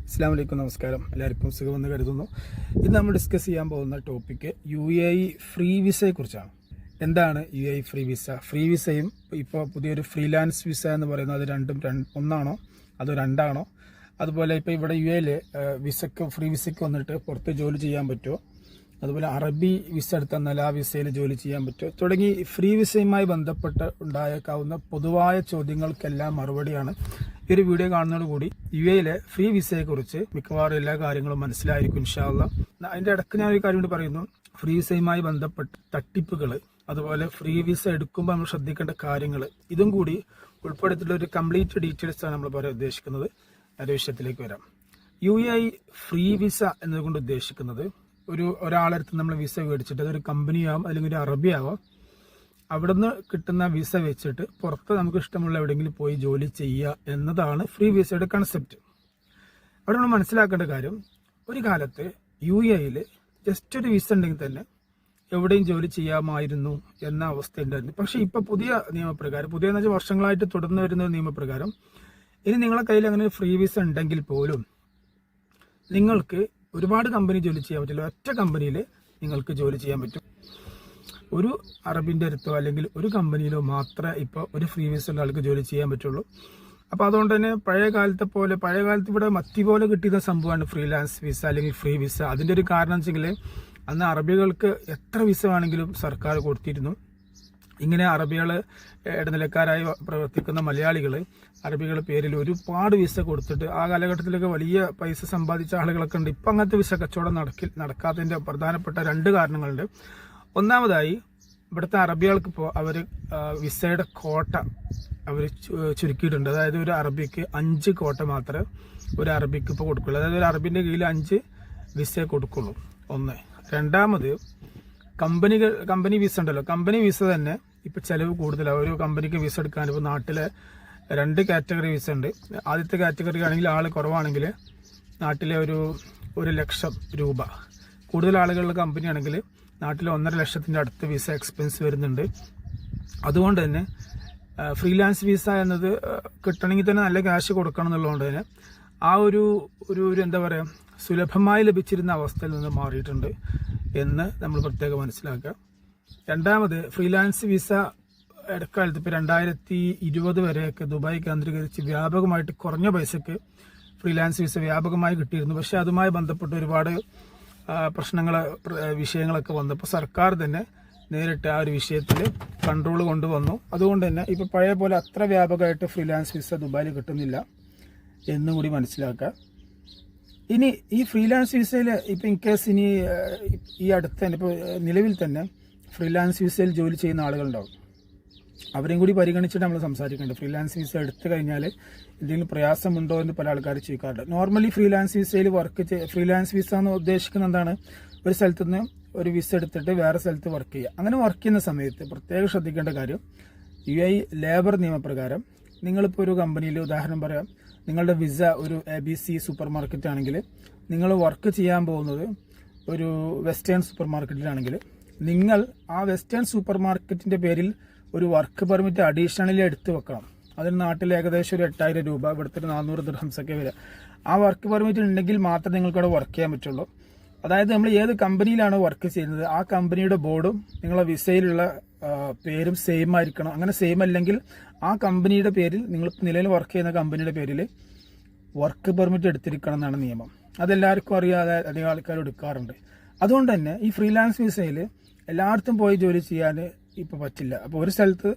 അസ്സലാമു അലൈക്കും, നമസ്കാരം. എല്ലാവർക്കും സുഖമെന്ന് കരുതുന്നു. ഇന്ന് നമ്മൾ ഡിസ്കസ് ചെയ്യാൻ പോകുന്ന ടോപ്പിക്ക് UAE ഫ്രീ വിസയെക്കുറിച്ചാണ്. എന്താണ് UAE ഫ്രീ വിസ? ഫ്രീ വിസയും ഇപ്പോൾ പുതിയൊരു ഫ്രീലാൻസ് വിസ എന്ന് പറയുന്നത് അത് രണ്ടും ഒന്നാണോ അതോ രണ്ടാണോ? അതുപോലെ ഇപ്പോൾ ഇവിടെ UAE ഫ്രീ വിസയ്ക്ക് വന്നിട്ട് പുറത്ത് ജോലി ചെയ്യാൻ പറ്റുമോ? അതുപോലെ അറബി വിസ എടുത്ത് തന്നാൽ ആ വിസയിൽ ജോലി ചെയ്യാൻ പറ്റുമോ? തുടങ്ങി ഫ്രീ വിസയുമായി ബന്ധപ്പെട്ട് ഉണ്ടായേക്കാവുന്ന പൊതുവായ ചോദ്യങ്ങൾക്കെല്ലാം മറുപടിയാണ് ഈ ഒരു വീഡിയോ കാണുന്നതോടുകൂടി UAE ഫ്രീ വിസയെക്കുറിച്ച് മിക്കവാറും എല്ലാ കാര്യങ്ങളും മനസ്സിലായിരിക്കും ഇൻഷാ അല്ലാഹ്. അതിൻ്റെ ഇടയ്ക്ക് ഞാൻ ഒരു കാര്യം കൂടി പറയുന്നു. ഫ്രീ വിസയുമായി ബന്ധപ്പെട്ട് തട്ടിപ്പുകൾ, അതുപോലെ ഫ്രീ വിസ എടുക്കുമ്പോൾ നമ്മൾ ശ്രദ്ധിക്കേണ്ട കാര്യങ്ങൾ, ഇതും കൂടി ഉൾപ്പെടുത്തിയിട്ടുള്ള ഒരു കംപ്ലീറ്റ് ഡീറ്റെയിൽസ് ആണ് നമ്മൾ പറയാൻ ഉദ്ദേശിക്കുന്നത്. അതേ വിഷയത്തിലേക്ക് വരാം. UAE ഫ്രീ വിസ എന്നതുകൊണ്ട് ഉദ്ദേശിക്കുന്നത് ഒരാളടുത്ത് നമ്മൾ വിസ മേടിച്ചിട്ട് അതൊരു കമ്പനിയാവും അല്ലെങ്കിൽ ഒരു അറബി ആവാം, അവിടെ നിന്ന് കിട്ടുന്ന വിസ വെച്ചിട്ട് പുറത്ത് നമുക്ക് ഇഷ്ടമുള്ള എവിടെയെങ്കിലും പോയി ജോലി ചെയ്യുക എന്നതാണ് ഫ്രീ വിസയുടെ കൺസെപ്റ്റ്. അവിടെ നമ്മൾ മനസ്സിലാക്കേണ്ട കാര്യം, ഒരു കാലത്ത് UAE ജസ്റ്റ് ഒരു വിസ ഉണ്ടെങ്കിൽ തന്നെ എവിടെയും ജോലി ചെയ്യാമായിരുന്നു എന്ന അവസ്ഥ ഉണ്ടായിരുന്നു. പക്ഷേ ഇപ്പോൾ പുതിയ നിയമപ്രകാരം, പുതിയെന്ന് വെച്ചാൽ വർഷങ്ങളായിട്ട് തുടർന്ന് വരുന്ന നിയമപ്രകാരം, ഇനി നിങ്ങളുടെ കയ്യിൽ അങ്ങനെ ഫ്രീ വിസ ഉണ്ടെങ്കിൽ പോലും നിങ്ങൾക്ക് ഒരുപാട് കമ്പനി ജോലി ചെയ്യാൻ പറ്റില്ല. ഒറ്റ കമ്പനിയിൽ നിങ്ങൾക്ക് ജോലി ചെയ്യാൻ പറ്റും. ഒരു അറബിൻ്റെ അടുത്തോ അല്ലെങ്കിൽ ഒരു കമ്പനിയിലോ മാത്രമേ ഇപ്പോൾ ഒരു ഫ്രീ വിസ ഉള്ള ആൾക്ക് ജോലി ചെയ്യാൻ പറ്റുള്ളൂ. അപ്പോൾ അതുകൊണ്ട് തന്നെ പഴയ കാലത്ത് ഇവിടെ മത്തി പോലെ കിട്ടിയ സംഭവമാണ് ഫ്രീലാൻസ് വിസ അല്ലെങ്കിൽ ഫ്രീ വിസ. അതിൻ്റെ ഒരു കാരണം വെച്ചെങ്കിൽ അന്ന് അറബികൾക്ക് എത്ര വിസ വേണമെങ്കിലും സർക്കാർ കൊടുത്തിരുന്നു. ഇങ്ങനെ അറബികൾ ഇടനിലക്കാരായി പ്രവർത്തിക്കുന്ന മലയാളികൾ അറബികളുടെ പേരിൽ ഒരുപാട് വിസ കൊടുത്തിട്ട് ആ കാലഘട്ടത്തിലൊക്കെ വലിയ പൈസ സമ്പാദിച്ച ആളുകളൊക്കെ ഉണ്ട്. ഇപ്പം അങ്ങനത്തെ വിസ കച്ചവടം നടക്കാത്തതിൻ്റെ പ്രധാനപ്പെട്ട രണ്ട് കാരണങ്ങളുണ്ട്. ഒന്നാമതായി, ഇവിടുത്തെ അറബികൾക്ക് ഇപ്പോൾ അവർ വിസയുടെ കോട്ട അവർ ചുരുക്കിയിട്ടുണ്ട്. അതായത് ഒരു അറബിക്ക് 5 കോട്ട മാത്രമേ ഒരു അറബിക്ക് ഇപ്പോൾ കൊടുക്കുള്ളൂ. അതായത് ഒരു അറബിൻ്റെ കീഴിൽ 5 വിസയെ കൊടുക്കുള്ളൂ. ഒന്ന്. രണ്ടാമത്, കമ്പനി വിസ ഉണ്ടല്ലോ, കമ്പനി വിസ തന്നെ ഇപ്പം ചിലവ് കൂടുതലാണ്. ഒരു കമ്പനിക്ക് വിസ എടുക്കാൻ ഇപ്പോൾ നാട്ടിലെ 2 കാറ്റഗറി വിസ ഉണ്ട്. ആദ്യത്തെ കാറ്റഗറി ആണെങ്കിൽ ആൾ കുറവാണെങ്കിൽ നാട്ടിലെ ഒരു 1 ലക്ഷം രൂപ, കൂടുതൽ ആളുകളുടെ കമ്പനി ആണെങ്കിൽ നാട്ടിൽ 1.5 ലക്ഷത്തിൻ്റെ അടുത്ത് വിസ എക്സ്പെൻസ് വരുന്നുണ്ട്. അതുകൊണ്ട് തന്നെ ഫ്രീലാൻസ് വിസ എന്നത് കിട്ടണമെങ്കിൽ തന്നെ നല്ല ക്യാഷ് കൊടുക്കണം എന്നുള്ളതുകൊണ്ട് തന്നെ ആ ഒരു എന്താ പറയുക, സുലഭമായി ലഭിച്ചിരുന്ന അവസ്ഥയിൽ നിന്ന് മാറിയിട്ടുണ്ട് എന്ന് നമ്മൾ പ്രത്യേകം മനസ്സിലാക്കുക. രണ്ടാമത്, ഫ്രീലാൻസ് വിസ ഇടക്കാലത്ത് ഇപ്പോൾ 2020 വരെയൊക്കെ ദുബായ് കേന്ദ്രീകരിച്ച് വ്യാപകമായിട്ട് കുറഞ്ഞ പൈസക്ക് ഫ്രീലാൻസ് വിസ വ്യാപകമായി കിട്ടിയിരുന്നു. പക്ഷേ അതുമായി ബന്ധപ്പെട്ട് ഒരുപാട് വിഷയങ്ങളൊക്കെ വന്നപ്പോൾ സർക്കാർ തന്നെ നേരിട്ട് ആ ഒരു വിഷയത്തിൽ കൺട്രോൾ കൊണ്ടുവന്നു. അതുകൊണ്ട് തന്നെ ഇപ്പോൾ പഴയ പോലെ അത്ര വ്യാപകമായിട്ട് ഫ്രീലാൻസ് വിസ ദുബായിൽ കിട്ടുന്നില്ല എന്നും കൂടി മനസ്സിലാക്കുക. ഇനി ഈ ഫ്രീലാൻസ് വിസയിൽ ഇപ്പോൾ ഇൻകേസ് ഇനി ഈ അടുത്ത് തന്നെ ഇപ്പോൾ നിലവിൽ തന്നെ ഫ്രീലാൻസ് വിസയിൽ ജോലി ചെയ്യുന്ന ആളുകളുണ്ടാവും. അവരെയും കൂടി പരിഗണിച്ചിട്ട് നമ്മൾ സംസാരിക്കേണ്ടത്. ഫ്രീലാൻസ് വിസ എടുത്തു കഴിഞ്ഞാൽ എന്തെങ്കിലും പ്രയാസമുണ്ടോ എന്ന് പല ആൾക്കാർ ചോദിക്കാറുണ്ട്. നോർമലി ഫ്രീലാൻസ് വിസയിൽ ഫ്രീലാൻസ് വിസ എന്ന് ഉദ്ദേശിക്കുന്നത് എന്താണ്? ഒരു സ്ഥലത്ത് നിന്ന് ഒരു വിസ എടുത്തിട്ട് വേറെ സ്ഥലത്ത് വർക്ക് ചെയ്യുക. അങ്ങനെ വർക്ക് ചെയ്യുന്ന സമയത്ത് പ്രത്യേകം ശ്രദ്ധിക്കേണ്ട കാര്യം, UAE ലേബർ നിയമപ്രകാരം നിങ്ങളിപ്പോൾ ഒരു കമ്പനിയിൽ, ഉദാഹരണം പറയാം, നിങ്ങളുടെ വിസ ഒരു ABC സൂപ്പർ മാർക്കറ്റ് ആണെങ്കിൽ നിങ്ങൾ വർക്ക് ചെയ്യാൻ പോകുന്നത് ഒരു വെസ്റ്റേൺ സൂപ്പർ മാർക്കറ്റിലാണെങ്കിൽ നിങ്ങൾ ആ വെസ്റ്റേൺ സൂപ്പർ മാർക്കറ്റിൻ്റെ പേരിൽ ഒരു വർക്ക് പെർമിറ്റ് അഡീഷണലി എടുത്ത് വെക്കണം. അതിന് നാട്ടിൽ ഏകദേശം ഒരു 8000 രൂപ, ഇവിടുത്തെ 400 ദിർഹംസൊക്കെ വരിക. ആ വർക്ക് പെർമിറ്റ് ഉണ്ടെങ്കിൽ മാത്രമേ നിങ്ങൾക്ക് അവിടെ വർക്ക് ചെയ്യാൻ പറ്റുള്ളൂ. അതായത് നമ്മൾ ഏത് കമ്പനിയിലാണ് വർക്ക് ചെയ്യുന്നത് ആ കമ്പനിയുടെ ബോർഡും നിങ്ങളെ വിസയിലുള്ള പേരും സെയിം ആയിരിക്കണം. അങ്ങനെ സെയിം അല്ലെങ്കിൽ ആ കമ്പനിയുടെ പേരിൽ, നിങ്ങൾ നിലവിൽ വർക്ക് ചെയ്യുന്ന കമ്പനിയുടെ പേരിൽ വർക്ക് പെർമിറ്റ് എടുത്തിരിക്കണം എന്നാണ് നിയമം. അതെല്ലാവർക്കും അറിയാതെ അധികം ആൾക്കാർ എടുക്കാറുണ്ട്. അതുകൊണ്ട് തന്നെ ഈ ഫ്രീലാൻസ് വിസയിൽ എല്ലായിടത്തും പോയി ജോലി ചെയ്യാൻ ഇപ്പോൾ പറ്റില്ല. അപ്പോൾ ഒരു സ്ഥലത്ത്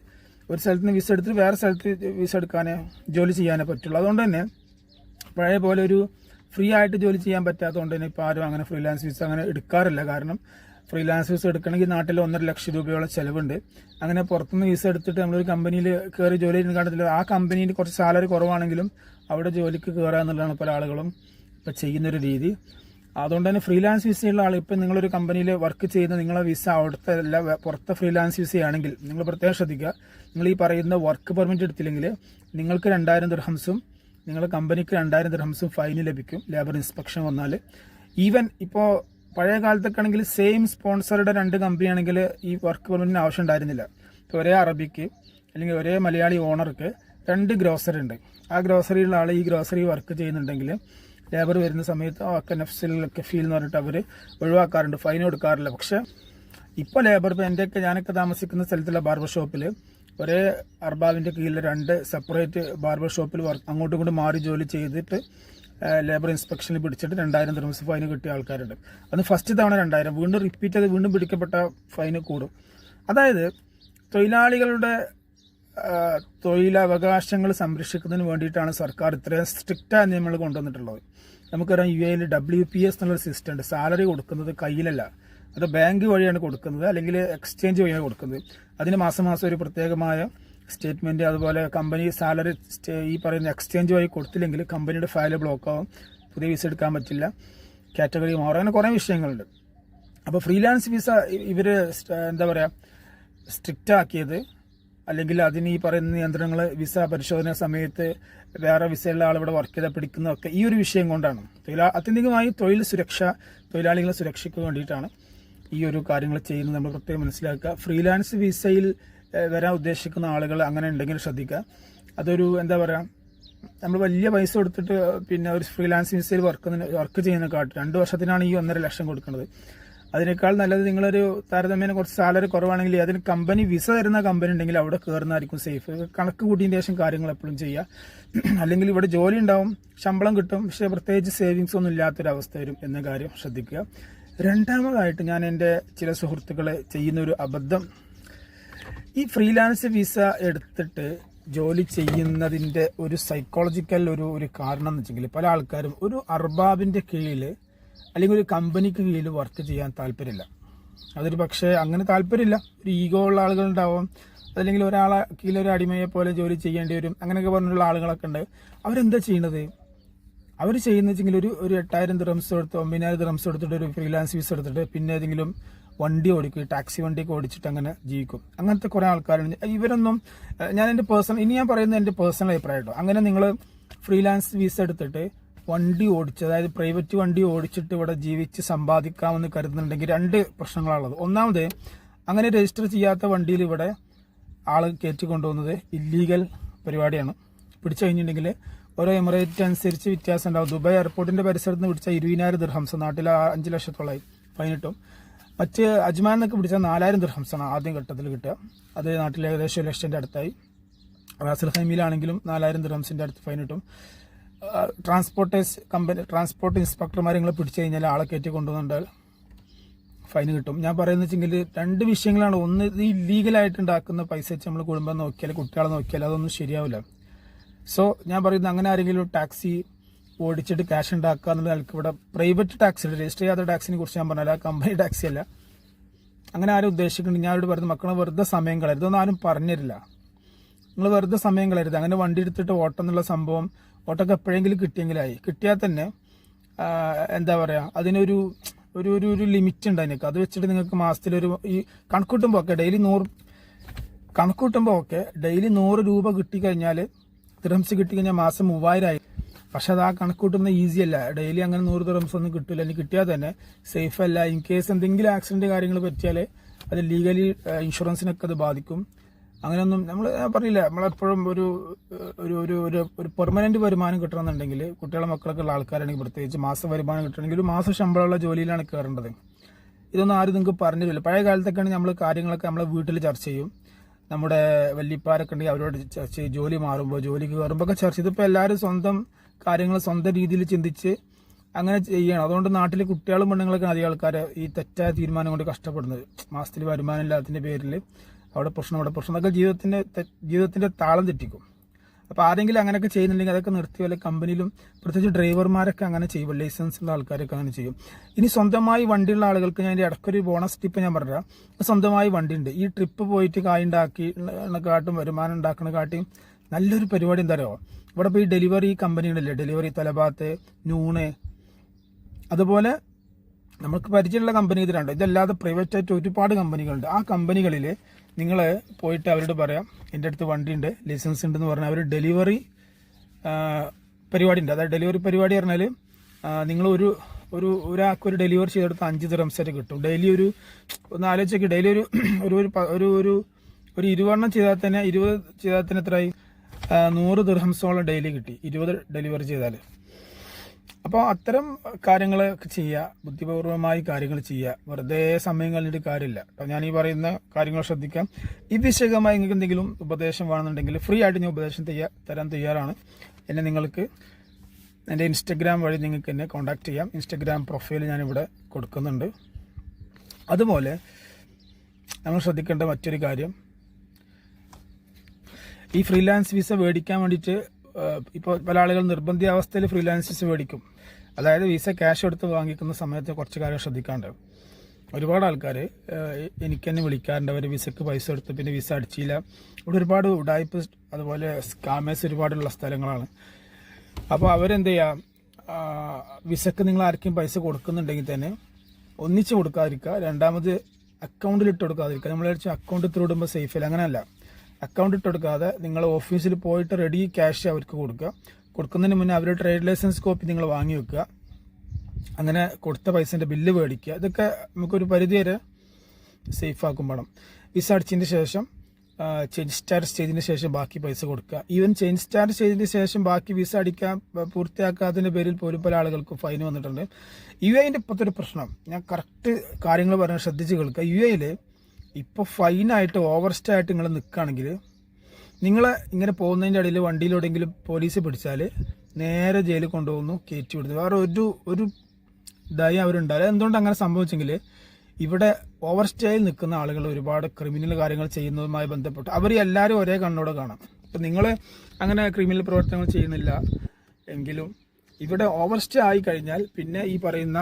നിന്ന് വിസ എടുത്തിട്ട് വേറെ സ്ഥലത്ത് വിസ എടുക്കാനേ ജോലി ചെയ്യാനേ പറ്റുള്ളൂ. അതുകൊണ്ട് തന്നെ പഴയ പോലെ ഒരു ഫ്രീ ആയിട്ട് ജോലി ചെയ്യാൻ പറ്റാത്തതുകൊണ്ട് തന്നെ ഇപ്പോൾ ആരും അങ്ങനെ ഫ്രീലാൻസ് വിസ അങ്ങനെ എടുക്കാറില്ല. കാരണം ഫ്രീലാൻസ് വിസ എടുക്കണമെങ്കിൽ നാട്ടിൽ 1.5 ലക്ഷം രൂപയോളം ചിലവുണ്ട്. അങ്ങനെ പുറത്തുനിന്ന് വിസ എടുത്തിട്ട് നമ്മളൊരു കമ്പനിയിൽ കയറി ജോലി ചെയ്യുന്ന കണ്ടത്തില്ല. ആ കമ്പനിയിൽ കുറച്ച് സാലറി കുറവാണെങ്കിലും അവിടെ ജോലിക്ക് കയറുക എന്നുള്ളതാണ് പല ആളുകളും ഇപ്പോൾ ചെയ്യുന്നൊരു രീതി. അതുകൊണ്ട് തന്നെ ഫ്രീലാൻസ് വിസയുള്ള ആൾ, ഇപ്പം നിങ്ങളൊരു കമ്പനിയിൽ വർക്ക് ചെയ്യുന്ന നിങ്ങളെ വിസ അവിടുത്തെ അല്ല പുറത്തെ ഫ്രീലാൻസ് വിസയാണെങ്കിൽ നിങ്ങൾ പ്രത്യേകം ശ്രദ്ധിക്കുക. നിങ്ങൾ ഈ പറയുന്ന വർക്ക് പെർമിറ്റ് എടുത്തില്ലെങ്കിൽ നിങ്ങൾക്ക് 2000 ദിർഹംസും നിങ്ങളുടെ കമ്പനിക്ക് 2000 ദിർഹംസും ഫൈന് ലഭിക്കും ലേബർ ഇൻസ്പെക്ഷൻ വന്നാൽ. ഈവൻ ഇപ്പോൾ പഴയ കാലത്തൊക്കെ ആണെങ്കിൽ സെയിം സ്പോൺസറുടെ 2 കമ്പനി ആണെങ്കിൽ ഈ വർക്ക് പെർമിറ്റിന് ആവശ്യം ഉണ്ടായിരുന്നില്ല. ഇപ്പോൾ ഒരേ അറബിക്ക് അല്ലെങ്കിൽ ഒരേ മലയാളി ഓണർക്ക് 2 ഗ്രോസറി ഉണ്ട്. ആ ഗ്രോസറിയുള്ള ആൾ ഈ ഗ്രോസറി വർക്ക് ചെയ്യുന്നുണ്ടെങ്കിൽ ലേബർ വരുന്ന സമയത്ത് ഒക്കെ നഫ്സിൽ കഫീൽ എന്ന് പറഞ്ഞിട്ട് അവർ ഒഴിവാക്കാറുണ്ട്, ഫൈൻ കൊടുക്കാറില്ല. പക്ഷെ ഇപ്പോൾ ലേബർ, ഇപ്പോൾ ഞാനൊക്കെ താമസിക്കുന്ന സ്ഥലത്തുള്ള ബാർബർ ഷോപ്പിൽ ഒരേ അർബാബിൻ്റെ കീഴിൽ 2 സെപ്പറേറ്റ് ബാർബർ ഷോപ്പിൽ അങ്ങോട്ടും ഇങ്ങോട്ടും മാറി ജോലി ചെയ്തിട്ട് ലേബർ ഇൻസ്പെക്ഷനിൽ പിടിച്ചിട്ട് 2000 ദിർഹംസ് ഫൈന് കിട്ടിയ ആൾക്കാരുണ്ട്. അന്ന് ഫസ്റ്റ് തവണ 2000, വീണ്ടും റിപ്പീറ്റ് ചെയ്ത് വീണ്ടും പിടിക്കപ്പെട്ട ഫൈന് കൂടും. അതായത് തൊഴിലാളികളുടെ തൊഴിലവകാശങ്ങൾ സംരക്ഷിക്കുന്നതിന് വേണ്ടിയിട്ടാണ് സർക്കാർ ഇത്രയും സ്ട്രിക്റ്റായ നിയമങ്ങൾ കൊണ്ടുവന്നിട്ടുള്ളത്. നമുക്കറിയാം UAE WPS എന്നുള്ളൊരു സിസ്റ്റം ഉണ്ട്. സാലറി കൊടുക്കുന്നത് കയ്യിലല്ല, അത് ബാങ്ക് വഴിയാണ് കൊടുക്കുന്നത്, അല്ലെങ്കിൽ എക്സ്ചേഞ്ച് വഴിയാണ് കൊടുക്കുന്നത്. അതിന് മാസം മാസം ഒരു പ്രത്യേകമായ സ്റ്റേറ്റ്മെൻറ്റ്, അതുപോലെ കമ്പനി സാലറി ഈ പറയുന്ന എക്സ്ചേഞ്ച് വഴി കൊടുത്തില്ലെങ്കിൽ കമ്പനിയുടെ ഫയൽ ബ്ലോക്ക് ആവും, പുതിയ വിസ എടുക്കാൻ പറ്റില്ല, കാറ്റഗറി മാറും, അങ്ങനെ കുറേ വിഷയങ്ങളുണ്ട്. അപ്പോൾ ഫ്രീലാൻസ് വിസ ഇവർ എന്താ പറയുക സ്ട്രിക്റ്റ് ആക്കിയത്, അല്ലെങ്കിൽ അതിന് ഈ പറയുന്ന നിയന്ത്രണങ്ങൾ വിസ പരിശോധന സമയത്ത് വേറെ വിസയുള്ള ആളിവിടെ വർക്ക് ചെയ്താൽ പിടിക്കുന്നതൊക്കെ ഈ ഒരു വിഷയം കൊണ്ടാണ്. ആത്യന്തികമായി തൊഴിൽ സുരക്ഷ, തൊഴിലാളികളെ സുരക്ഷയ്ക്ക് വേണ്ടിയിട്ടാണ് ഈ ഒരു കാര്യങ്ങൾ ചെയ്യുന്നത്. നമ്മൾ പ്രത്യേകം മനസ്സിലാക്കുക. ഫ്രീലാൻസ് വിസയിൽ വരാൻ ഉദ്ദേശിക്കുന്ന ആളുകൾ അങ്ങനെ ഉണ്ടെങ്കിൽ ശ്രദ്ധിക്കുക. അതൊരു എന്താ പറയുക, നമ്മൾ വലിയ പൈസ കൊടുത്തിട്ട് പിന്നെ ഒരു ഫ്രീലാൻസ് വിസയിൽ വർക്ക് ചെയ്യുന്നതിനെക്കാട്ടും 2 വർഷത്തിനാണ് ഈ 1.5 ലക്ഷം കൊടുക്കുന്നത്. അതിനേക്കാൾ നല്ലത് നിങ്ങളൊരു താരതമ്യേന കുറച്ച് സാലറി കുറവാണെങ്കിൽ അതിന് കമ്പനി വിസ തരുന്ന കമ്പനി ഉണ്ടെങ്കിൽ അവിടെ കയറുന്നതായിരിക്കും സേഫ്. കണക്ക് കൂട്ടിയതിന് ശേഷം കാര്യങ്ങൾ എപ്പോഴും ചെയ്യുക. അല്ലെങ്കിൽ ഇവിടെ ജോലി ഉണ്ടാവും, ശമ്പളം കിട്ടും, പക്ഷേ പ്രത്യേകിച്ച് സേവിങ്സ് ഒന്നും ഇല്ലാത്തൊരവസ്ഥ വരും എന്ന കാര്യം ശ്രദ്ധിക്കുക. രണ്ടാമതായിട്ട് ഞാൻ എൻ്റെ ചില സുഹൃത്തുക്കളെ ചെയ്യുന്നൊരു അബദ്ധം, ഈ ഫ്രീലാൻസ് വിസ എടുത്തിട്ട് ജോലി ചെയ്യുന്നതിൻ്റെ ഒരു സൈക്കോളജിക്കൽ ഒരു കാരണം എന്ന് വെച്ചെങ്കിൽ പല ആൾക്കാരും ഒരു അർബാബിൻ്റെ കീഴിൽ അല്ലെങ്കിൽ ഒരു കമ്പനിക്ക് കീഴിൽ വർക്ക് ചെയ്യാൻ താല്പര്യമില്ല. അതൊരു പക്ഷേ അങ്ങനെ താല്പര്യമില്ല, ഒരു ഈഗോ ഉള്ള ആളുകളുണ്ടാവും, അതല്ലെങ്കിൽ ഒരാളെ കീഴിലൊരു അടിമയെ പോലെ ജോലി ചെയ്യേണ്ടി വരും, അങ്ങനെയൊക്കെ പറഞ്ഞുള്ള ആളുകളൊക്കെ ഉണ്ട്. അവരെന്താ ചെയ്യുന്നത്? അവർ ചെയ്യുന്നത് വെച്ചെങ്കിൽ ഒരു 8000 ദിർഹംസ് കൊടുത്ത് 9000 ദിർഹംസ് കൊടുത്തിട്ട് ഒരു ഫ്രീലാൻസ് വിസ എടുത്തിട്ട് പിന്നെ ഏതെങ്കിലും വണ്ടി ഓടിക്കും, ടാക്സി വണ്ടിയൊക്കെ ഓടിച്ചിട്ട് അങ്ങനെ ജീവിക്കും. അങ്ങനത്തെ കുറേ ആൾക്കാരുണ്ട്. ഇവരൊന്നും ഞാൻ പറയുന്നത് എൻ്റെ പേഴ്സണൽ അഭിപ്രായം കേട്ടോ. അങ്ങനെ നിങ്ങൾ ഫ്രീലാൻസ് വിസ എടുത്തിട്ട് വണ്ടി ഓടിച്ച്, അതായത് പ്രൈവറ്റ് വണ്ടി ഓടിച്ചിട്ട് ഇവിടെ ജീവിച്ച് സമ്പാദിക്കാമെന്ന് കരുതുന്നുണ്ടെങ്കിൽ 2 പ്രശ്നങ്ങളാണുള്ളത്. ഒന്നാമത്, അങ്ങനെ രജിസ്റ്റർ ചെയ്യാത്ത വണ്ടിയിൽ ഇവിടെ ആൾ കയറ്റി കൊണ്ടുപോകുന്നത് ഇല്ലീഗൽ പരിപാടിയാണ്. പിടിച്ചു കഴിഞ്ഞിട്ടുണ്ടെങ്കിൽ ഓരോ എമിറേറ്റ് അനുസരിച്ച് വ്യത്യാസം ഉണ്ടാവും. ദുബായ് എയർപോർട്ടിന്റെ പരിസരത്ത് നിന്ന് പിടിച്ചാൽ 20,000 ദിർഹംസ്, നാട്ടിൽ 5 ലക്ഷത്തോളമായി ഫൈൻ കിട്ടും. മറ്റ് അജ്മാൻ എന്നൊക്കെ പിടിച്ചാൽ 4,000 ദിർഹംസാണ് ആദ്യം ഘട്ടത്തിൽ കിട്ടുക. അത് നാട്ടിൽ ഏകദേശം 1 ലക്ഷത്തിന്റെ അടുത്തായി. റാസൽ ഖൈമിലാണെങ്കിലും 4,000 ദിർഹംസിന്റെ അടുത്ത് ഫൈൻ കിട്ടും. ട്രാൻസ്പോർട്ട് ഇൻസ്പെക്ടർമാരെ നിങ്ങൾ പിടിച്ചു കഴിഞ്ഞാൽ ആളെ കയറ്റി കൊണ്ടുവന്നുണ്ടാൽ ഫൈൻ കിട്ടും. ഞാൻ പറയുന്നത് വെച്ചെങ്കിൽ 2 വിഷയങ്ങളാണ്. ഒന്ന്, ഇത് ഇല്ലീഗലായിട്ട് ഉണ്ടാക്കുന്ന പൈസ വെച്ച് നമ്മൾ കുടുംബം നോക്കിയാൽ, കുട്ടികളെ നോക്കിയാൽ അതൊന്നും ശരിയാവില്ല. സോ ഞാൻ പറയുന്നത്, അങ്ങനെ ആരെങ്കിലും ടാക്സി ഓടിച്ചിട്ട് ക്യാഷ് ഉണ്ടാക്കുക എന്നുള്ള നിലക്ക് ഇവിടെ പ്രൈവറ്റ് ടാക്സി, രജിസ്റ്റർ ചെയ്യാത്ത ടാക്സിനെ കുറിച്ച് ഞാൻ പറഞ്ഞാൽ കമ്പനി ടാക്സി അല്ല. അങ്ങനെ ആരും ഉദ്ദേശിക്കുന്നുണ്ട്. ഞാൻ ഇവിടെ പറയുന്നത് മക്കളെ വെറുതെ സമയം കളയരുത്, ഇതൊന്നും ആരും പറഞ്ഞിട്ടില്ല. നിങ്ങൾ വെറുതെ സമയം കളയരുത്. അങ്ങനെ വണ്ടി എടുത്തിട്ട് ഓട്ടം എന്നുള്ള സംഭവം, ഓട്ടൊക്കെ എപ്പോഴെങ്കിലും കിട്ടിയാൽ തന്നെ എന്താ പറയുക, അതിനൊരു ഒരു ലിമിറ്റ് ഉണ്ട് അതിനൊക്കെ. അത് വെച്ചിട്ട് നിങ്ങൾക്ക് മാസത്തിലൊരു ഈ കണക്കൂട്ടുമ്പോൾ ഒക്കെ ഡെയിലി 100 രൂപ കിട്ടിക്കഴിഞ്ഞാൽ, ദിർഹംസ് കിട്ടിക്കഴിഞ്ഞാൽ മാസം 3000 ആയി. പക്ഷെ അത് ആ കണക്കൂട്ടുന്നത് ഈസി അല്ല. ഡെയിലി അങ്ങനെ 100 ദിർഹംസ് ഒന്നും കിട്ടില്ല. അല്ലെങ്കിൽ കിട്ടിയാൽ തന്നെ സേഫ് അല്ല. ഇൻ കേസ് എന്തെങ്കിലും ആക്സിഡന്റ് കാര്യങ്ങൾ പറ്റിയാൽ അത് ലീഗലി ഇൻഷുറൻസിനൊക്കെ അത് ബാധിക്കും. അങ്ങനെയൊന്നും നമ്മൾ പറഞ്ഞില്ല. നമ്മളെപ്പോഴും ഒരു പെർമനന്റ് വരുമാനം കിട്ടണമെന്നുണ്ടെങ്കിൽ, കുട്ടികളെ മക്കളൊക്കെ ഉള്ള ആൾക്കാരാണെങ്കിൽ പ്രത്യേകിച്ച് മാസം വരുമാനം കിട്ടണമെങ്കിൽ ഒരു മാസം ശമ്പളമുള്ള ജോലിയിലാണ് കയറേണ്ടത്. ഇതൊന്നും ആരും നിങ്ങൾക്ക് പറഞ്ഞിട്ടില്ല. പഴയ കാലത്തൊക്കെയാണ് നമ്മൾ കാര്യങ്ങളൊക്കെ നമ്മളെ വീട്ടിൽ ചർച്ച ചെയ്യും. നമ്മുടെ വല്യപ്പാരൊക്കെ ഉണ്ടെങ്കിൽ അവരോട് ചർച്ച ചെയ്യും. ജോലി മാറുമ്പോൾ, ജോലിക്ക് കയറുമ്പോൾ ഒക്കെ ചർച്ച ചെയ്ത് ഇപ്പോൾ എല്ലാവരും സ്വന്തം കാര്യങ്ങൾ സ്വന്തം രീതിയിൽ ചിന്തിച്ച് അങ്ങനെ ചെയ്യണം. അതുകൊണ്ട് നാട്ടിലെ കുട്ടികളും പെണ്ണുങ്ങളൊക്കെ അധികം ആൾക്കാർ ഈ തെറ്റായ തീരുമാനം കൊണ്ട് കഷ്ടപ്പെടുന്നത്. മാസത്തിൽ വരുമാനം ഇല്ലാത്തതിൻ്റെ പേരിൽ അവിടെ പ്രശ്നം അതൊക്കെ ജീവിതത്തിന്റെ താളം തെറ്റിക്കും. അപ്പോൾ ആരെങ്കിലും അങ്ങനെയൊക്കെ ചെയ്യുന്നുണ്ടെങ്കിൽ അതൊക്കെ നിർത്തി വല്ല കമ്പനിയിലും, പ്രത്യേകിച്ച് ഡ്രൈവർമാരൊക്കെ അങ്ങനെ ചെയ്യും, ലൈസൻസ് ഉള്ള ആൾക്കാരൊക്കെ അങ്ങനെ ചെയ്യും. ഇനി സ്വന്തമായി വണ്ടിയുള്ള ആളുകൾക്ക് ഞാൻ ഇടയ്ക്കൊരു ബോണസ് ടിപ്പ് ഞാൻ പറഞ്ഞുതരാം. സ്വന്തമായി വണ്ടി ഉണ്ട്. ഈ ട്രിപ്പ് പോയിട്ട് കായുണ്ടാക്കി കാട്ടും വരുമാനം ഉണ്ടാക്കുന്ന കാട്ടിയും നല്ലൊരു പരിപാടി എന്താ പറയുക, ഇവിടെ ഇപ്പോൾ ഈ ഡെലിവറി കമ്പനികളില്ലേ, ഡെലിവറി തലഭാത്ത്, നൂണ്, അതുപോലെ നമുക്ക് പരിചയമുള്ള കമ്പനി ഇതിലുണ്ട്. ഇതല്ലാതെ പ്രൈവറ്റായിട്ട് ഒരുപാട് കമ്പനികളുണ്ട്. ആ കമ്പനികളിൽ നിങ്ങൾ പോയിട്ട് അവരോട് പറയാം, എൻ്റെ അടുത്ത് വണ്ടിയുണ്ട്, ലൈസൻസ് ഉണ്ടെന്ന് പറഞ്ഞാൽ അവർ ഡെലിവറി പരിപാടി ഉണ്ട്. അതായത് ഡെലിവറി പരിപാടി പറഞ്ഞാൽ നിങ്ങൾ ഒരാൾക്ക് ഡെലിവറി ചെയ്തെടുത്ത് 5 ദിർഹംസ് കിട്ടും. ഡെയിലി ഒന്ന് ആലോചിച്ചൊക്കെ, ഡെയിലി ഒരു 20 ചെയ്താൽ തന്നെ എത്രയായി, 100 ദിർഹംസോളം ഡെയിലി കിട്ടി 20 ഡെലിവറി ചെയ്താൽ. അപ്പോൾ അത്തരം കാര്യങ്ങൾ ചെയ്യുക, ബുദ്ധിപൂർവമായി കാര്യങ്ങൾ ചെയ്യുക, വെറുതെ സമയം കളഞ്ഞിട്ട് കാര്യമില്ല. അപ്പോൾ ഞാൻ ഈ പറയുന്ന കാര്യങ്ങൾ ശ്രദ്ധിക്കാം. ഈ വിഷയമായി നിങ്ങൾക്ക് എന്തെങ്കിലും ഉപദേശം വേണമെന്നുണ്ടെങ്കിൽ ഫ്രീ ആയിട്ട് ഞാൻ ഉപദേശം തരാൻ തയ്യാറാണ്. എന്നെ നിങ്ങൾക്ക് എൻ്റെ ഇൻസ്റ്റഗ്രാം വഴി നിങ്ങൾക്ക് എന്നെ കോൺടാക്ട് ചെയ്യാം. ഇൻസ്റ്റഗ്രാം പ്രൊഫൈൽ ഞാനിവിടെ കൊടുക്കുന്നുണ്ട്. അതുപോലെ നമ്മൾ ശ്രദ്ധിക്കേണ്ട മറ്റൊരു കാര്യം, ഈ ഫ്രീലാൻസ് വിസ മേടിക്കാൻ വേണ്ടിയിട്ട് ഇപ്പോൾ പല ആളുകൾ നിർബന്ധിതാവസ്ഥയിൽ ഫ്രീലാൻസ് വിസ മേടിക്കും. അതായത് വിസ ക്യാഷ് എടുത്ത് വാങ്ങിക്കുന്ന സമയത്ത് കുറച്ച് കാര്യം ശ്രദ്ധിക്കാണ്ട്. ഒരുപാട് ആൾക്കാർ എനിക്ക് തന്നെ വിളിക്കാറുണ്ട്, അവർ വിസക്ക് പൈസ എടുത്ത് പിന്നെ വിസ അടിച്ചില്ല. ഇവിടെ ഒരുപാട് ഉഡായ്പ് അതുപോലെ സ്കാമേഴ്സ് ഒരുപാടുള്ള സ്ഥലങ്ങളാണ്. അപ്പോൾ അവരെന്ത് ചെയ്യുക, വിസക്ക് നിങ്ങൾ ആർക്കും പൈസ കൊടുക്കുന്നുണ്ടെങ്കിൽ തന്നെ ഒന്നിച്ച് കൊടുക്കാതിരിക്കുക, രണ്ടാമത് അക്കൗണ്ടിൽ ഇട്ട് കൊടുക്കാതിരിക്കുക. നമ്മൾ അക്കൗണ്ട് ഇട്ട് വിടുമ്പോൾ സേഫ് അല്ല, അങ്ങനെയല്ല. അക്കൗണ്ട് ഇട്ട് കൊടുക്കാതെ നിങ്ങൾ ഓഫീസിൽ പോയിട്ട് റെഡി ക്യാഷ് അവർക്ക് കൊടുക്കുക. കൊടുക്കുന്നതിന് മുന്നേ അവരുടെ ട്രേഡ് ലൈസൻസ് കോപ്പി നിങ്ങൾ വാങ്ങി വെക്കുക. അങ്ങനെ കൊടുത്ത പൈസൻ്റെ ബില്ല് മേടിക്കുക. ഇതൊക്കെ നമുക്കൊരു പരിധി വരെ സേഫ് ആക്കും വേണം. വിസ അടിച്ചതിന് ശേഷം ചേഞ്ച് സ്റ്റാറ്റസ് ചെയ്തതിന് ശേഷം ബാക്കി പൈസ കൊടുക്കുക. ഈവൻ ചേഞ്ച് സ്റ്റാറ്റസ് ചെയ്തതിന് ശേഷം ബാക്കി വിസ അടിക്കാൻ പൂർത്തിയാക്കാത്തതിൻ്റെ പേരിൽ പോലും പല ആളുകൾക്കും ഫൈൻ വന്നിട്ടുണ്ട്. UAE ഇപ്പോഴത്തെ ഒരു പ്രശ്നം, ഞാൻ കറക്റ്റ് കാര്യങ്ങൾ പറയാൻ ശ്രദ്ധിച്ച് കേൾക്കുക. UAE ഇപ്പോൾ ഫൈനായിട്ട് ഓവർ സ്റ്റേ ആയിട്ട് നിങ്ങൾ നിൽക്കുകയാണെങ്കിൽ, നിങ്ങൾ ഇങ്ങനെ പോകുന്നതിൻ്റെ ഇടയിൽ വണ്ടിയിലെവിടെയെങ്കിലും പോലീസ് പിടിച്ചാൽ നേരെ ജയിലിൽ കൊണ്ടുപോകുന്നു, കയറ്റി വിടുന്നു. വേറെ ഒരു ഇതായി അവരുണ്ടാവില്ല. എന്തുകൊണ്ട് അങ്ങനെ സംഭവിച്ചെങ്കിൽ, ഇവിടെ ഓവർ സ്റ്റേയിൽ നിൽക്കുന്ന ആളുകൾ ഒരുപാട് ക്രിമിനൽ കാര്യങ്ങൾ ചെയ്യുന്നതുമായി ബന്ധപ്പെട്ട് അവർ എല്ലാവരും ഒരേ കണ്ണോടെ കാണാം. ഇപ്പം നിങ്ങൾ അങ്ങനെ ക്രിമിനൽ പ്രവർത്തനങ്ങൾ ചെയ്യുന്നില്ല എങ്കിലും ഇവിടെ ഓവർ സ്റ്റേ ആയി കഴിഞ്ഞാൽ പിന്നെ ഈ പറയുന്ന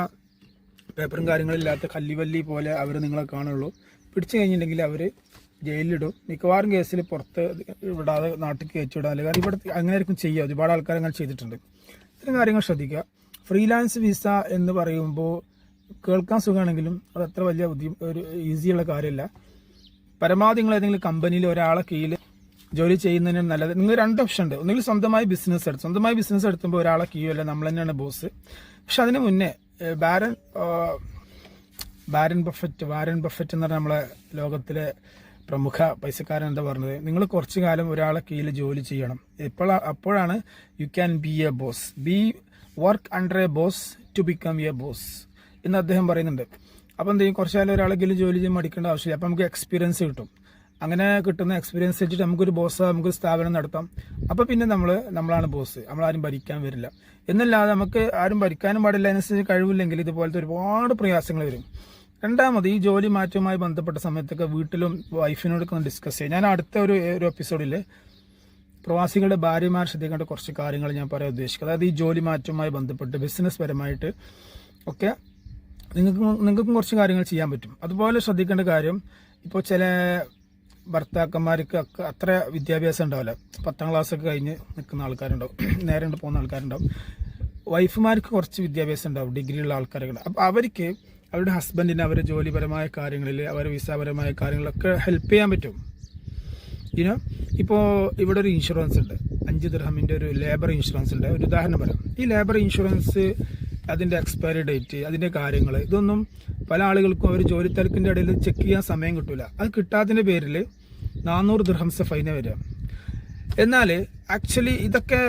പേപ്പറും കാര്യങ്ങളില്ലാത്ത കല്ലിവല്ലി പോലെ അവർ നിങ്ങളെ കാണുള്ളൂ. പിടിച്ചു കഴിഞ്ഞിട്ടുണ്ടെങ്കിൽ അവർ ജയിലിലിടും. മിക്കവാറും കേസിൽ പുറത്ത് വിടാതെ നാട്ടിൽ കയറ്റിവിടാൻ. കാരണം ഇവിടെ അങ്ങനെ ആയിരിക്കും ചെയ്യുക. ഒരുപാട് ആൾക്കാർ അങ്ങനെ ചെയ്തിട്ടുണ്ട്. ഇത്തരം കാര്യങ്ങൾ ശ്രദ്ധിക്കുക. ഫ്രീലാൻസ് വിസ എന്ന് പറയുമ്പോൾ കേൾക്കാൻ സുഖമാണെങ്കിലും അത് അത്ര വലിയ ഒരു ഈസിയുള്ള കാര്യമല്ല. പരമാവധി നിങ്ങൾ ഏതെങ്കിലും കമ്പനിയിൽ ഒരാളെ കീഴിൽ ജോലി ചെയ്യുന്നതിന് നല്ലത്. നിങ്ങൾ രണ്ട് ഓപ്ഷൻ ഉണ്ട്. ഒന്നുകിൽ സ്വന്തമായി ബിസിനസ് എടുത്തുമ്പോൾ ഒരാളെ കീഴല്ല, നമ്മൾ തന്നെയാണ് ബോസ്. പക്ഷെ അതിന് മുന്നേ വാരൻ ബഫറ്റ് എന്ന് പറഞ്ഞാൽ നമ്മളെ ലോകത്തിലെ പ്രമുഖ പൈസക്കാരൻ എന്താ പറഞ്ഞത്, നിങ്ങൾ കുറച്ചു കാലം ഒരാളെ കീഴിൽ ജോലി ചെയ്യണം. അപ്പോഴാണ് you can be a boss. Work under a boss to become a boss എന്ന് അദ്ദേഹം പറയുന്നുണ്ട്. അപ്പോൾ എന്തെങ്കിലും കുറച്ചു കാലം ഒരാളെ കീഴിൽ ജോലി ചെയ്യാൻ മടിക്കേണ്ട ആവശ്യമില്ല. അപ്പോൾ നമുക്ക് എക്സ്പീരിയൻസ് കിട്ടും. അങ്ങനെ കിട്ടുന്ന എക്സ്പീരിയൻസ് വെച്ചിട്ട് നമുക്കൊരു ബോസ്, നമുക്കൊരു സ്ഥാപനം നടത്താം. അപ്പോൾ പിന്നെ നമ്മളാണ് ബോസ്, നമ്മളാരും ഭരിക്കാൻ വരില്ല. എന്നല്ലാതെ നമുക്ക് ആരും ഭരിക്കാനും പാടില്ല, അതിനനുസരിച്ച് കഴിവില്ലെങ്കിൽ ഇതുപോലത്തെ ഒരുപാട് പ്രയാസങ്ങൾ വരും. രണ്ടാമത്, ഈ ജോലി മാറ്റവുമായി ബന്ധപ്പെട്ട സമയത്തൊക്കെ വീട്ടിലും വൈഫിനോടൊക്കെ ഒന്ന് ഡിസ്കസ് ചെയ്യാം. ഞാൻ അടുത്ത ഒരു എപ്പിസോഡിൽ പ്രവാസികളുടെ ഭാര്യമാർ ശ്രദ്ധിക്കേണ്ട കുറച്ച് കാര്യങ്ങൾ ഞാൻ പറയാൻ ഉദ്ദേശിക്കുന്നത്. അതായത് ഈ ജോലി മാറ്റവുമായി ബന്ധപ്പെട്ട് ബിസിനസ് പരമായിട്ട് ഒക്കെ നിങ്ങൾക്കും കുറച്ച് കാര്യങ്ങൾ ചെയ്യാൻ പറ്റും. അതുപോലെ ശ്രദ്ധിക്കേണ്ട കാര്യം, ഇപ്പോൾ ചില ഭർത്താക്കന്മാർക്ക് അത്ര വിദ്യാഭ്യാസം ഉണ്ടാവില്ല. 10ാം ക്ലാസ്സൊക്കെ കഴിഞ്ഞ് നിൽക്കുന്ന ആൾക്കാരുണ്ടാവും, നേരെ കൊണ്ട് പോകുന്ന ആൾക്കാരുണ്ടാവും. വൈഫുമാർക്ക് കുറച്ച് വിദ്യാഭ്യാസം ഉണ്ടാവും, ഡിഗ്രിയുള്ള ആൾക്കാരൊക്കെ. അപ്പോൾ അവർക്ക് അവരുടെ ഹസ്ബൻഡിന് അവരുടെ ജോലിപരമായ കാര്യങ്ങളിൽ, അവരുടെ വിസാപരമായ കാര്യങ്ങളൊക്കെ ഹെൽപ്പ് ചെയ്യാൻ പറ്റും. ഇപ്പോൾ ഇവിടെ ഒരു ഇൻഷുറൻസ് ഉണ്ട്, 5 ദിർഹമിൻ്റെ ഒരു ലേബർ ഇൻഷുറൻസ് ഉണ്ട്. ഒരു ഉദാഹരണം പറയാം. ഈ ലേബർ ഇൻഷുറൻസ്, അതിൻ്റെ എക്സ്പയറി ഡേറ്റ്, അതിൻ്റെ കാര്യങ്ങൾ, ഇതൊന്നും പല ആളുകൾക്കും അവർ ജോലി തിരക്കിൻ്റെ ഇടയിൽ ചെക്ക് ചെയ്യാൻ സമയം കിട്ടില്ല. അത് കിട്ടാത്തതിൻ്റെ പേരിൽ 400 ദിർഹംസ് ഫൈന് വരിക. എന്നാൽ ആക്ച്വലി ഇതൊക്കെ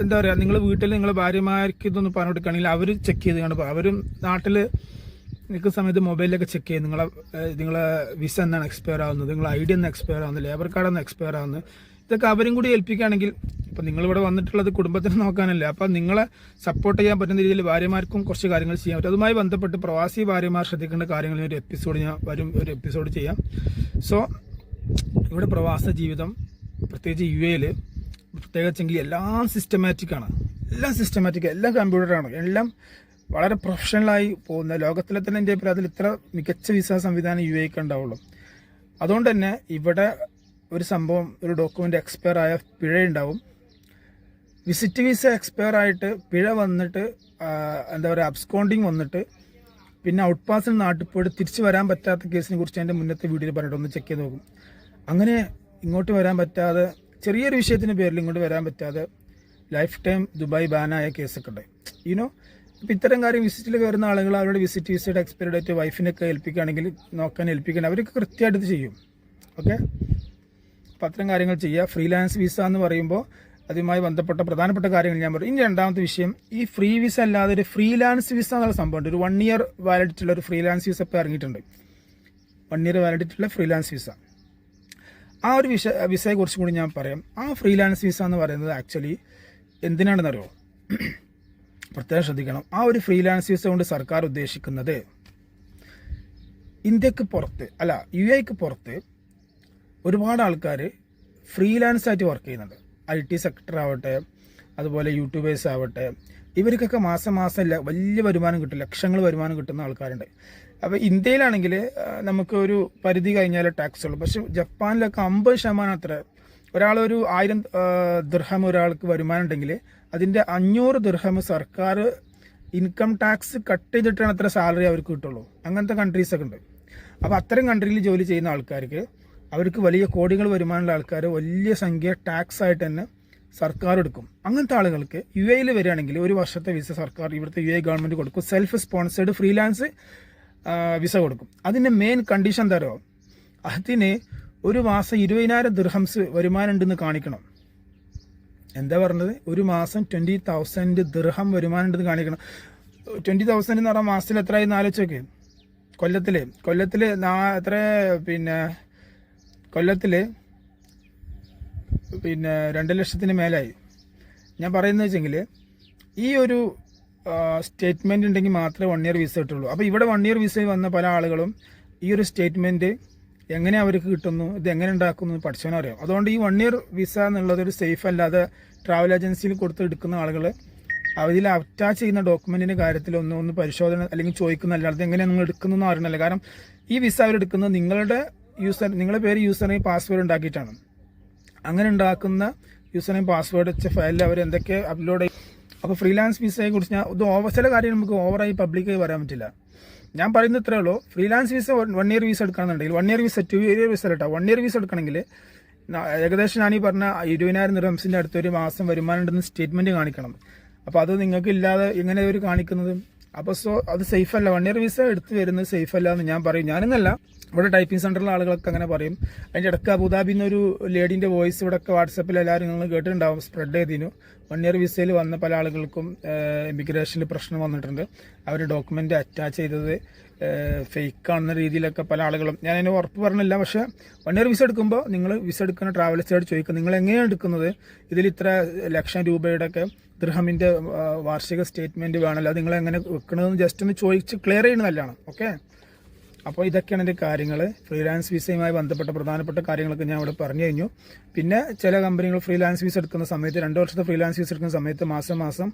എന്താ പറയുക, നിങ്ങൾ വീട്ടിൽ നിങ്ങളെ ഭാര്യമാർക്ക് ഇതൊന്ന് പറഞ്ഞു കൊടുക്കുകയാണെങ്കിൽ അവർ ചെക്ക് ചെയ്ത് കണ്ട് അവരും നാട്ടിൽ നിൽക്കുന്ന സമയത്ത് മൊബൈലിലൊക്കെ ചെക്ക് ചെയ്യും നിങ്ങളെ വിസ എന്നാണ് എക്സ്പയർ ആവുന്നത്, നിങ്ങളെ ID എന്ന് എക്സ്പയർ ആവുന്നത്, ലേബർ കാർഡ് എന്ന് എക്സ്പയർ ആവുന്നത്. ഇതൊക്കെ അവരും കൂടി ഏൽപ്പിക്കുകയാണെങ്കിൽ, ഇപ്പം നിങ്ങളിവിടെ വന്നിട്ടുള്ളത് കുടുംബത്തിന് നോക്കാനല്ലേ, അപ്പം നിങ്ങളെ സപ്പോർട്ട് ചെയ്യാൻ പറ്റുന്ന രീതിയിൽ ഭാര്യമാർക്കും കുറച്ച് കാര്യങ്ങൾ ചെയ്യാൻ പറ്റും. അതുമായി ബന്ധപ്പെട്ട് പ്രവാസി ഭാര്യമാർ ശ്രദ്ധിക്കേണ്ട കാര്യങ്ങൾ ഒരു എപ്പിസോഡ് ചെയ്യാം. സോ ഇവിടെ പ്രവാസ ജീവിതം, പ്രത്യേകിച്ച് UAE പ്രത്യേകിച്ചെങ്കിൽ എല്ലാം സിസ്റ്റമാറ്റിക്കാണ്, എല്ലാം കമ്പ്യൂട്ടറാണ്, എല്ലാം വളരെ പ്രൊഫഷണലായി പോകുന്ന. ലോകത്തിലെ തന്നെ എൻ്റെ അഭിപ്രായത്തിൽ ഇത്ര മികച്ച വിസ സംവിധാനം UAE ഉണ്ടാവുള്ളൂ. അതുകൊണ്ട് തന്നെ ഇവിടെ ഒരു സംഭവം, ഒരു ഡോക്യുമെൻ്റ് എക്സ്പയർ ആയ പിഴയുണ്ടാവും. വിസിറ്റ് വിസ എക്സ്പയർ ആയിട്ട് പിഴ വന്നിട്ട് എന്താ പറയുക, അബ്സ്കോണ്ടിങ് വന്നിട്ട് പിന്നെ ഔട്ട് പാസിൽ നാട്ടിൽ പോയിട്ട് തിരിച്ച് വരാൻ പറ്റാത്ത കേസിനെ കുറിച്ച് എൻ്റെ മുന്നത്തെ വീഡിയോയിൽ പറഞ്ഞിട്ട് ഒന്ന് ചെക്ക് ചെയ്ത് നോക്കും. അങ്ങനെ ഇങ്ങോട്ട് വരാൻ പറ്റാതെ, ചെറിയൊരു വിഷയത്തിൻ്റെ പേരിൽ ഇങ്ങോട്ട് വരാൻ പറ്റാതെ ലൈഫ് ടൈം ദുബായ് ബാനായ കേസൊക്കെ ഉണ്ട്. അപ്പോൾ ഇത്തരം കാര്യം വിസിറ്റിൽ വരുന്ന ആളുകൾ അവരുടെ വിസിറ്റ് വിസയുടെ എക്സ്പയറി ഡേറ്റ് വൈഫിനൊക്കെ ഏൽപ്പിക്കുകയാണെങ്കിൽ, നോക്കാൻ അവർക്ക് കൃത്യമായിട്ട് ചെയ്യും. ഓക്കെ, അപ്പോൾ അത്തരം കാര്യങ്ങൾ ചെയ്യുക. ഫ്രീലാൻസ് വിസ എന്ന് പറയുമ്പോൾ അതുമായി ബന്ധപ്പെട്ട പ്രധാനപ്പെട്ട കാര്യങ്ങൾ ഞാൻ പറയും. ഇനി രണ്ടാമത്തെ വിഷയം, ഈ ഫ്രീ വിസ അല്ലാതെ ഒരു ഫ്രീലാൻസ് വിസ എന്നുള്ള സംഭവമുണ്ട്. ഒരു 1 ഇയർ വാലിഡിറ്റി ഉള്ള ഒരു ഫ്രീലാൻസ് വിസ ഇപ്പോൾ ഇറങ്ങിയിട്ടുണ്ട്. 1 ഇയർ വാലിഡിറ്റി ഉള്ള ഫ്രീലാൻസ് വിസ. ആ ഒരു വിസയെ കുറിച്ചും കൂടി ഞാൻ പറയാം. ആ ഫ്രീലാൻസ് വിസ എന്ന് പറയുന്നത് ആക്ച്വലി എന്തിനാണെന്നറിയോ? പ്രത്യേകം ശ്രദ്ധിക്കണം. ആ ഒരു ഫ്രീലാൻസ് വിസ കൊണ്ട് സർക്കാർ ഉദ്ദേശിക്കുന്നത് ഇന്ത്യക്ക് പുറത്ത് അല്ല, UAEക്ക് പുറത്ത് ഒരുപാട് ആൾക്കാർ ഫ്രീലാൻസ് ആയിട്ട് വർക്ക് ചെയ്യുന്നുണ്ട്. IT സെക്ടർ ആവട്ടെ, അതുപോലെ യൂട്യൂബേഴ്സ് ആവട്ടെ, ഇവർക്കൊക്കെ മാസം വലിയ വരുമാനം കിട്ടും, ലക്ഷങ്ങൾ വരുമാനം കിട്ടുന്ന ആൾക്കാരുണ്ട്. അപ്പോൾ ഇന്ത്യയിലാണെങ്കിൽ നമുക്ക് ഒരു പരിധി കഴിഞ്ഞാൽ ടാക്സ് ഉള്ളൂ. പക്ഷെ ജപ്പാനിലൊക്കെ 50% അത്ര. ഒരാളൊരു 1000 ദിർഹം ഒരാൾക്ക് വരുമാനം ഉണ്ടെങ്കിൽ അതിൻ്റെ 500 ദിർഹം സർക്കാർ ഇൻകം ടാക്സ് കട്ട് ചെയ്തിട്ടാണ് അത്ര സാലറി അവർക്ക് കിട്ടുള്ളൂ. അങ്ങനത്തെ കൺട്രീസൊക്കെ ഉണ്ട്. അപ്പോൾ അത്തരം കൺട്രിയിൽ ജോലി ചെയ്യുന്ന ആൾക്കാർക്ക്, അവർക്ക് വലിയ കോടികൾ വരുമാനമുള്ള ആൾക്കാർ വലിയ സംഖ്യ ടാക്സ് ആയിട്ട് തന്നെ സർക്കാർ എടുക്കും. അങ്ങനത്തെ ആളുകൾക്ക് UAEയിൽ വരികയാണെങ്കിൽ ഒരു വർഷത്തെ വിസ സർക്കാർ, ഇവിടുത്തെ UAE ഗവൺമെൻറ് കൊടുക്കും. സെൽഫ് സ്പോൺസേഡ് ഫ്രീലാൻസ് വിസ കൊടുക്കും. അതിൻ്റെ മെയിൻ കണ്ടീഷൻ എന്താ പറയുക? അതിന് ഒരു മാസം 20,000 ദിർഹംസ് വരുമാനം ഉണ്ടെന്ന് കാണിക്കണം. എന്താ പറഞ്ഞത്? ഒരു മാസം 20,000 ദിർഹം വരുമാനം ഉണ്ടെന്ന് കാണിക്കണം. 20,000 എന്ന് പറഞ്ഞാൽ മാസത്തിൽ എത്രയായി ആലോചിച്ചൊക്കെ? കൊല്ലത്തിൽ എത്ര? കൊല്ലത്തിൽ 2 ലക്ഷത്തിന് മേലായി. ഞാൻ പറയുന്നത് വെച്ചെങ്കിൽ ഈ ഒരു സ്റ്റേറ്റ്മെൻറ്റ് ഉണ്ടെങ്കിൽ മാത്രമേ 1 ഇയർ വിസ കിട്ടുള്ളൂ. അപ്പോൾ ഇവിടെ 1 ഇയർ വിസ വന്ന പല ആളുകളും ഈ ഒരു സ്റ്റേറ്റ്മെൻറ്റ് എങ്ങനെ അവർക്ക് കിട്ടുന്നു, ഇത് എങ്ങനെ ഉണ്ടാക്കുന്നു പഠിച്ചവനറിയാം. അതുകൊണ്ട് ഈ 1 ഇയർ വിസ എന്നുള്ളത് ഒരു സേഫ് അല്ലാതെ ട്രാവൽ ഏജൻസിയിൽ കൊടുത്ത് എടുക്കുന്ന ആളുകൾ അതിൽ അറ്റാച്ച് ചെയ്യുന്ന ഡോക്യുമെൻറ്റിൻ്റെ കാര്യത്തിൽ ഒന്ന് പരിശോധന അല്ലെങ്കിൽ ചോദിക്കുന്നതല്ലാതെ എങ്ങനെ നിങ്ങൾ എടുക്കുന്നതെന്ന് അറിയണമല്ലോ. കാരണം ഈ വിസ അവരെടുക്കുന്നത് നിങ്ങളുടെ പേര് യൂസർ നെയിം പാസ്വേഡ് ഉണ്ടാക്കിയിട്ടാണ്. അങ്ങനെ ഉണ്ടാക്കുന്ന യൂസർ നെയിം പാസ്വേഡ് വെച്ച ഫയലിൽ അവർ എന്തൊക്കെ അപ്ലോഡ് ചെയ്യും. അപ്പോൾ ഫ്രീലാൻസ് വിസയെ കുറിച്ച് ചില കാര്യം നമുക്ക് ഓവറായി പബ്ലിക്കായി പറയാൻ പറ്റില്ല. ഞാൻ പറയുന്നത് ഇത്രയേ ഉള്ളൂ. ഫ്രീലാൻസ് വിസ 1 ഇയർ വിസ എടുക്കണമെന്നുണ്ടെങ്കിൽ 1 ഇയർ വിസ 2 ഇയർ വിസ കേട്ടോ. 1 ഇയർ വിസ എടുക്കണമെങ്കിൽ ഏകദേശം ഞാൻ ഈ പറഞ്ഞ 20,000 ദിർഹംസിൻ്റെ അടുത്തൊരു മാസം വരുമാനം ഉണ്ടെന്ന് സ്റ്റേറ്റ്മെൻറ്റ് കാണിക്കണം. അപ്പോൾ അത് നിങ്ങൾക്ക് ഇല്ലാതെ എങ്ങനെ അവർ കാണിക്കുന്നത്? അപ്പോൾ അത് സേഫ് അല്ല. 1 ഇയർ വിസ എടുത്ത് വരുന്നത് സേഫ് അല്ല എന്ന് ഞാൻ പറയും. ഞാനെന്നല്ല, ഇവിടെ ടൈപ്പിംഗ് സെൻ്ററിലെ ആളുകളൊക്കെ അങ്ങനെ പറയും. അതിൻ്റെ ഇടയ്ക്ക് അബുദാബിയിൽ നിന്നൊരു ലേഡീൻ്റെ വോയിസ് ഇവിടെയൊക്കെ വാട്സപ്പിൽ എല്ലാവരും നിങ്ങൾ കേട്ടിട്ടുണ്ടാവും, സ്പ്രെഡ് ചെയ്തിരുന്നു. 1 ഇയർ വിസയിൽ വന്ന പല ആളുകൾക്കും ഇമിഗ്രേഷനിൽ പ്രശ്നം വന്നിട്ടുണ്ട്. അവർ ഡോക്യുമെൻ്റ് അറ്റാച്ച് ചെയ്തത് ഫേക്കാണെന്ന രീതിയിലൊക്കെ പല ആളുകളും, ഞാൻ അതിന് ഉറപ്പ് പറഞ്ഞില്ല. പക്ഷേ 1 ഇയർ വിസ എടുക്കുമ്പോൾ നിങ്ങൾ വിസ എടുക്കുന്ന ട്രാവലേഴ്സോട് ചോദിക്കുക, നിങ്ങൾ എങ്ങനെയാണ് എടുക്കുന്നത്? ഇതിൽ ഇത്ര ലക്ഷം രൂപയുടെ ഒക്കെ ദിർഹമിൻ്റെ വാർഷിക സ്റ്റേറ്റ്മെൻറ്റ് വേണമല്ലോ, അത് നിങ്ങൾ എങ്ങനെ വെക്കണമെന്ന് ജസ്റ്റ് ഒന്ന് ചോദിച്ച് ക്ലിയർ ചെയ്യുന്നത് നല്ലതാണ്. ഓക്കെ, അപ്പോൾ ഇതൊക്കെയാണ് എൻ്റെ കാര്യങ്ങൾ. ഫ്രീലാൻസ് വിസയുമായി ബന്ധപ്പെട്ട പ്രധാനപ്പെട്ട കാര്യങ്ങളൊക്കെ ഞാൻ ഇവിടെ പറഞ്ഞു കഴിഞ്ഞു. പിന്നെ ചില കമ്പനികൾ ഫ്രീലാൻസ് വിസ എടുക്കുന്ന സമയത്ത്, 2 വർഷത്തെ ഫ്രീലാൻസ് വിസ എടുക്കുന്ന സമയത്ത് മാസം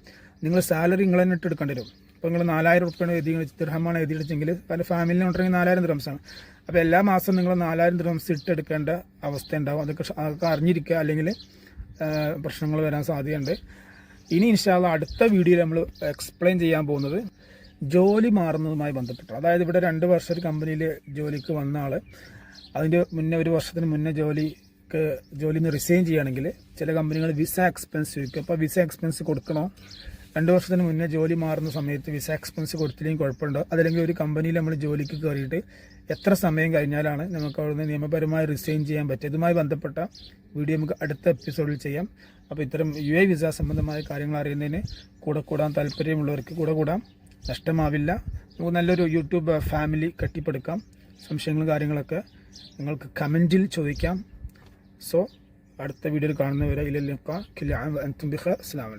നിങ്ങൾ സാലറി നിങ്ങൾ തന്നെ ഇട്ട് എടുക്കേണ്ടി വരും. ഇപ്പോൾ നിങ്ങൾ 4,000 റുപ്യാണ് ദിർഹമാണ് എഴുതിയിട്ടെങ്കിൽ പല ഫാമിലിനെ ഉണ്ടെങ്കിൽ 4,000 ദിർഹംസാണ്. അപ്പോൾ എല്ലാ മാസം നിങ്ങൾ 4,000 ദിർഹംസ് ഇട്ടെടുക്കേണ്ട അവസ്ഥ ഉണ്ടാവും. അതൊക്കെ അറിഞ്ഞിരിക്കുക, അല്ലെങ്കിൽ പ്രശ്നങ്ങൾ വരാൻ സാധ്യതയുണ്ട്. ഇനി ഇൻഷാ അല്ലാഹ് അടുത്ത വീഡിയോയിൽ നമ്മൾ എക്സ്പ്ലെയിൻ ചെയ്യാൻ പോകുന്നത് ജോലി മാറുന്നതുമായി ബന്ധപ്പെട്ട്. അതായത് ഇവിടെ 2 വർഷം ഒരു കമ്പനിയിൽ ജോലിക്ക് വന്ന ആൾ അതിൻ്റെ മുന്നേ 1 വർഷത്തിന് മുന്നേ ജോലിയിൽ നിന്ന് റിസൈൻ ചെയ്യുകയാണെങ്കിൽ ചില കമ്പനികൾ വിസ എക്സ്പെൻസ് ചോദിക്കും. അപ്പോൾ വിസ എക്സ്പെൻസ് കൊടുക്കണോ? 2 വർഷത്തിന് മുന്നേ ജോലി മാറുന്ന സമയത്ത് വിസ എക്സ്പെൻസ് കൊടുത്തില്ലെങ്കിൽ കുഴപ്പമുണ്ടോ? അതല്ലെങ്കിൽ ഒരു കമ്പനിയിൽ നമ്മൾ ജോലിക്ക് കയറിയിട്ട് എത്ര സമയം കഴിഞ്ഞാലാണ് നമുക്ക് അവിടുന്ന് നിയമപരമായി റിസൈൻ ചെയ്യാൻ പറ്റുക? ഇതുമായി ബന്ധപ്പെട്ട വീഡിയോ നമുക്ക് അടുത്ത എപ്പിസോഡിൽ ചെയ്യാം. അപ്പോൾ ഇത്തരം UAE വിസ സംബന്ധമായ കാര്യങ്ങൾ അറിയുന്നതിന് കൂടാൻ താല്പര്യമുള്ളവർക്ക് കൂടാം. നഷ്ടമാവില്ല. നമുക്ക് നല്ലൊരു യൂട്യൂബ് ഫാമിലി കെട്ടിപ്പടുക്കാം. സംശയങ്ങളും കാര്യങ്ങളൊക്കെ നിങ്ങൾക്ക് കമൻറ്റിൽ ചോദിക്കാം. സോ അടുത്ത വീഡിയോയിൽ കാണുന്നവരെ ഇലൽ ലിഖാ. അസ്സലാമു അലൈക്കും.